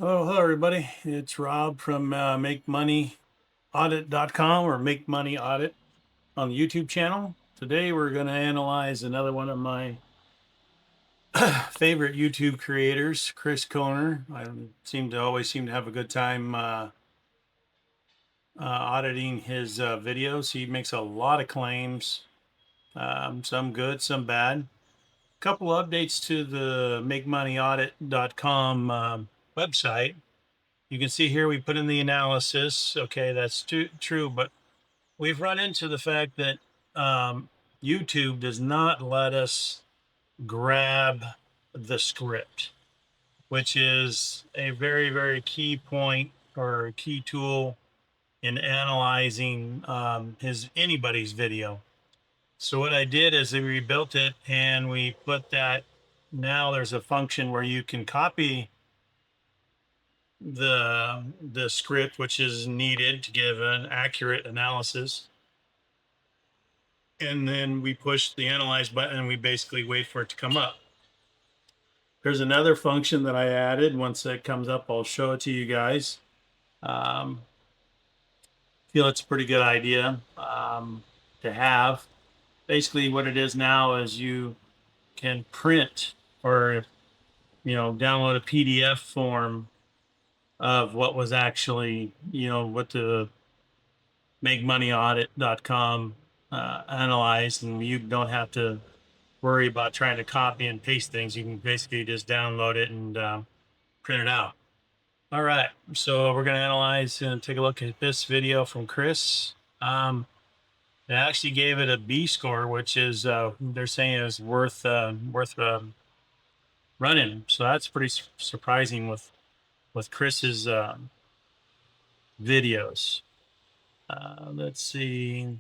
Oh, hello everybody. It's Rob from MakeMoneyAudit.com or Make Money Audit on the YouTube channel. Today we're going to analyze another one of my favorite YouTube creators, Chris Koner. I always seem to have a good time auditing his videos. He makes a lot of claims, some good, some bad. Couple updates to the MakeMoneyAudit.com website. You can see here we put in the analysis. Okay, that's true, but we've run into the fact that YouTube does not let us grab the script, which is a very, very key point or a key tool in analyzing anybody's video. So what I did is I rebuilt it and we put that. Now there's a function where you can copy the script which is needed to give an accurate analysis, and then we push the analyze button and we basically wait for it to come up. There's another function that I added. Once it comes up, I'll show it to you guys. Feel it's a pretty good idea to have. Basically what it is now is you can print or download a PDF form of what was actually what the MakeMoneyAudit.com analyzed, and you don't have to worry about trying to copy and paste things. You can basically just download it and print it out. All right, so we're going to analyze and take a look at this video from Chris. They actually gave it a B score, which is they're saying is worth running. So that's pretty surprising with Chris's videos. Let's see.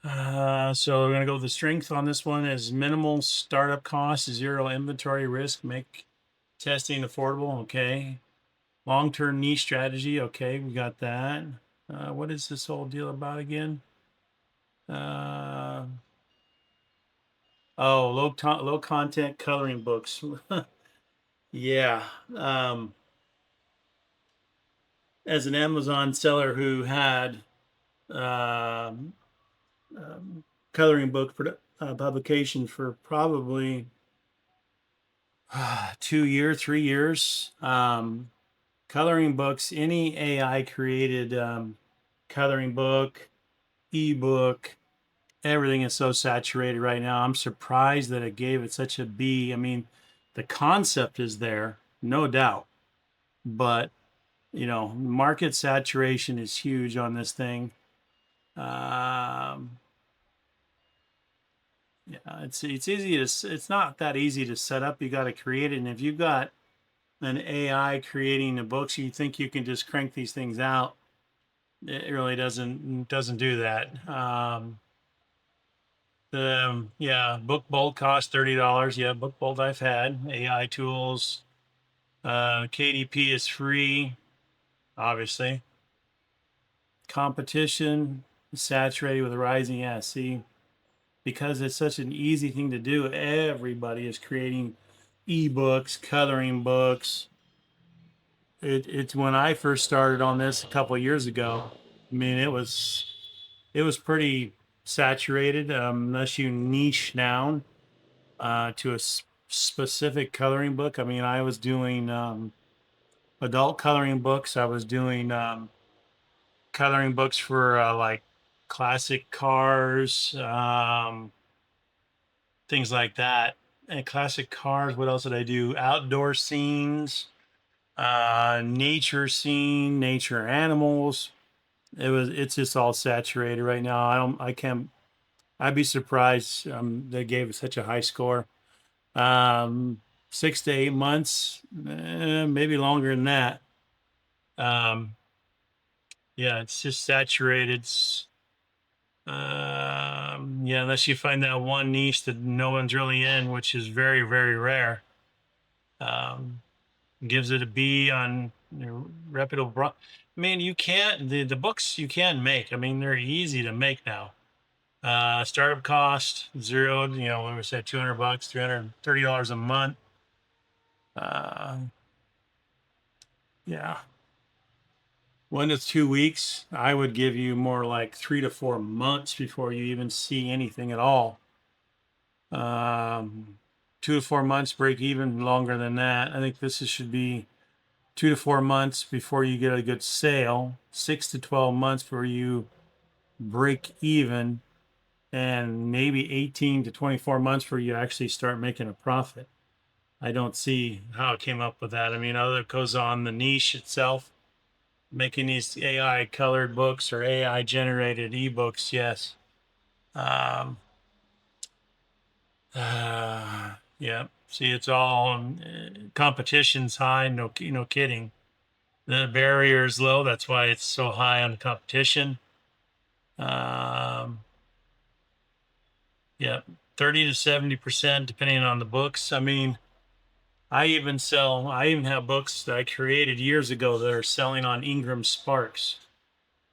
So we're going to go with the strength on this one is minimal startup costs, zero inventory risk, make testing affordable. Okay. Long-term niche strategy. Okay, we got that. What is this whole deal about again? Oh, low content coloring books. Yeah. As an Amazon seller who had um, coloring book publication for probably 2 years, 3 years. Coloring books, any AI created coloring book, ebook, everything is so saturated right now. I'm surprised that it gave it such a B. I mean, the concept is there, no doubt, but market saturation is huge on this thing. Yeah, it's easy to, it's not that easy to set up. You got to create it, and if you've got an AI creating the books, you think you can just crank these things out. It really doesn't do that. Yeah, book bolt costs $30. Yeah, book bolt I've had. AI tools. KDP is free, obviously. Competition saturated with rising. Yeah, see, because it's such an easy thing to do, everybody is creating ebooks, coloring books. It's when I first started on this a couple of years ago. I mean, it was pretty saturated unless you niche down to a specific coloring book. I mean, I was doing adult coloring books. I was doing coloring books for like classic cars, things like that. And classic cars, what else did I do? Outdoor scenes, nature scene, nature animals. It's just all saturated right now. I can't, I'd be surprised they gave it such a high score. 6 to 8 months, maybe longer than that. Yeah, it's just saturated. Yeah, unless you find that one niche that no one's really in, which is very, very rare. Um, Gives it a B on reputable. I mean, you can't, the books you can make. I mean, they're easy to make now. Startup cost zero. When we said $200, $330 a month. Yeah. 1 to 2 weeks. I would give you more like 3 to 4 months before you even see anything at all. 2 to 4 months, break even. Longer than that, I think should be 2 to 4 months before you get a good sale. 6 to 12 months before you break even, and maybe 18 to 24 months where you actually start making a profit. I don't see how it came up with that. I mean, other goes on the niche itself, making these AI colored books or AI generated ebooks. Yes. Um, yeah. See, it's all competition's high. No, no kidding. The barrier is low. That's why it's so high on the competition. Um, yeah, 30 to 70%, depending on the books. I mean, I even have books that I created years ago that are selling on Ingram Sparks.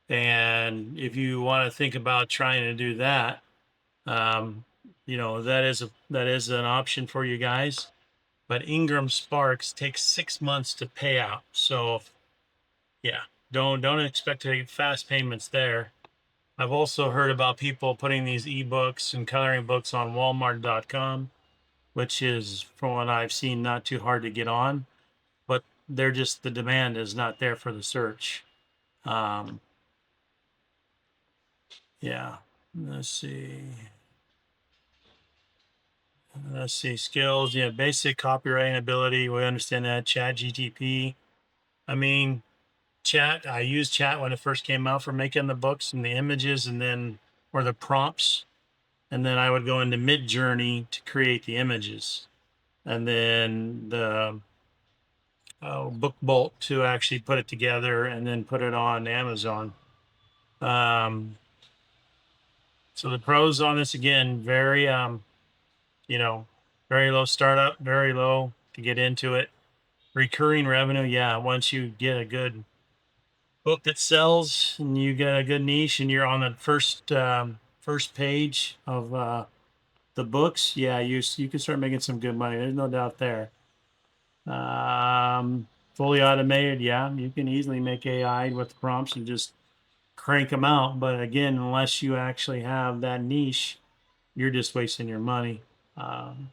And if you want to think about trying to do that, um, that is an option for you guys. But Ingram Sparks takes 6 months to pay out. So yeah, don't expect to get fast payments there. I've also heard about people putting these ebooks and coloring books on Walmart.com, which is, from what I've seen, not too hard to get on, but the demand is not there for the search. Um, yeah. Let's see. Let's see. Skills. Yeah. Basic copywriting ability. We understand that. Chat GTP. I mean, chat. I used chat when it first came out for making the books and the images, and then or the prompts, and then I would go into Mid Journey to create the images, and then the Book Bolt to actually put it together and then put it on Amazon. Um, so the pros on this, again, very you know, very low startup, very low to get into it. Recurring revenue, yeah. Once you get a good book that sells and you get a good niche and you're on the first page of the books, yeah, you can start making some good money. There's no doubt there. Fully automated, yeah, you can easily make AI with prompts and just crank them out. But again, unless you actually have that niche, you're just wasting your money. Um,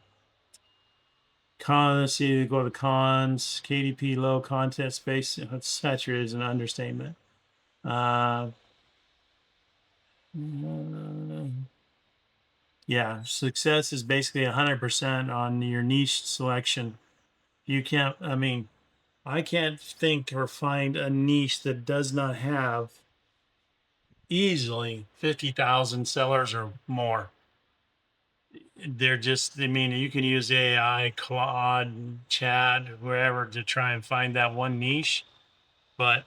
let's see, go to cons. KDP low, content space saturated is an understatement. Uh, yeah, success is basically 100% on your niche selection. You can't, I mean, I can't think or find a niche that does not have easily 50,000 sellers or more. They're just, I mean, you can use AI, Claude, Chat, wherever to try and find that one niche, but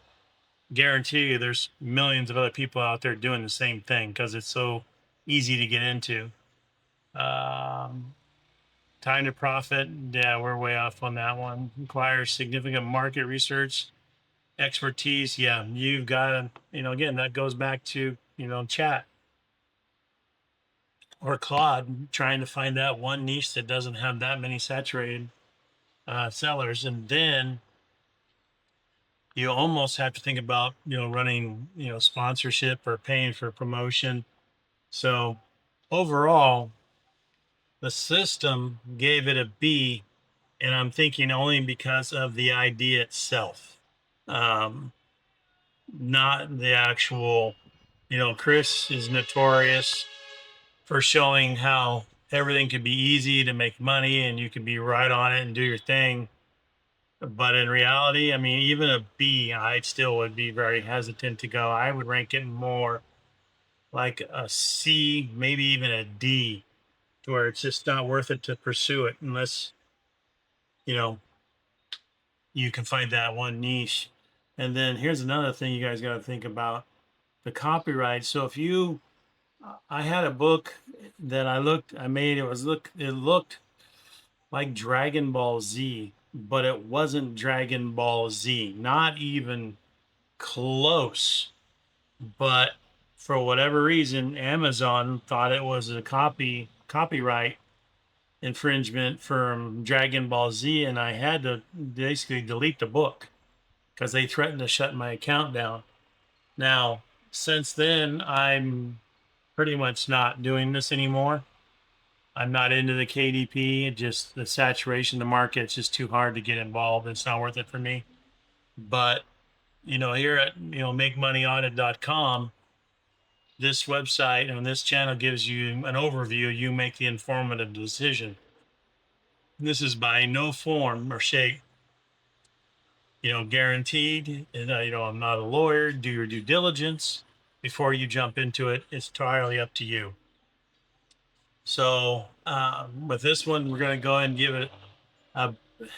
guarantee you there's millions of other people out there doing the same thing because it's so easy to get into. Um, Time to profit, yeah, we're way off on that one. Requires significant market research, expertise. Yeah, you've got to, again, that goes back to, Chat or Claude, trying to find that one niche that doesn't have that many saturated sellers. And then you almost have to think about, running, sponsorship or paying for promotion. So overall, the system gave it a B, and I'm thinking only because of the idea itself, um, not the actual, Chris is notorious for showing how everything can be easy to make money and you can be right on it and do your thing. But in reality, I mean, even a B, I still would be very hesitant to go. I would rank it more like a C, maybe even a D, to where it's just not worth it to pursue it unless, you know, you can find that one niche. And then here's another thing you guys got to think about, the copyright. So if you, I had a book that I made, it looked like Dragon Ball Z, but it wasn't Dragon Ball Z, not even close. But for whatever reason, Amazon thought it was a copyright infringement from Dragon Ball Z, and I had to basically delete the book. because they threatened to shut my account down. Now, since then, I'm pretty much not doing this anymore. I'm not into the KDP. Just the saturation of the market. It's just too hard to get involved. It's not worth it for me. But here at makemoneyaudit.com, this website and this channel gives you an overview. You make the informative decision. This is by no form or shape, guaranteed. And, I'm not a lawyer. Do your due diligence before you jump into it. It's entirely up to you. So with this one, we're going to go ahead and give it a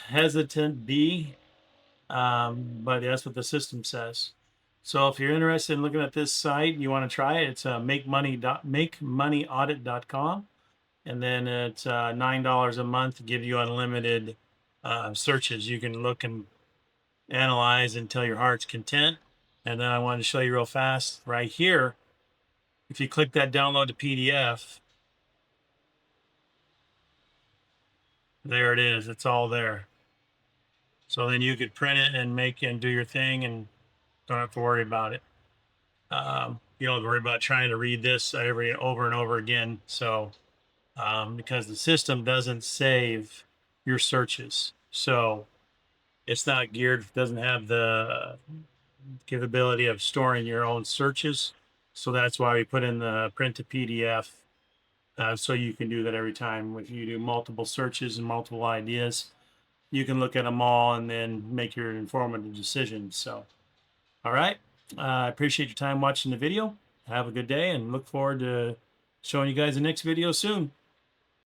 hesitant B, but that's what the system says. So if you're interested in looking at this site, you want to try it, it's makemoneyaudit.com. And then it's $9 a month to give you unlimited searches. You can look and analyze until your heart's content. And then I wanted to show you real fast right here. If you click that download to PDF, there it is. It's all there. So then you could print it and make and do your thing and don't have to worry about it. You don't worry about trying to read this over and over again. So because the system doesn't save your searches. So it's not geared, doesn't have the capability of storing your own searches. So that's why we put in the print to PDF. So you can do that every time. If you do multiple searches and multiple ideas, you can look at them all and then make your informative decisions. So, all right. I appreciate your time watching the video. Have a good day and look forward to showing you guys the next video soon.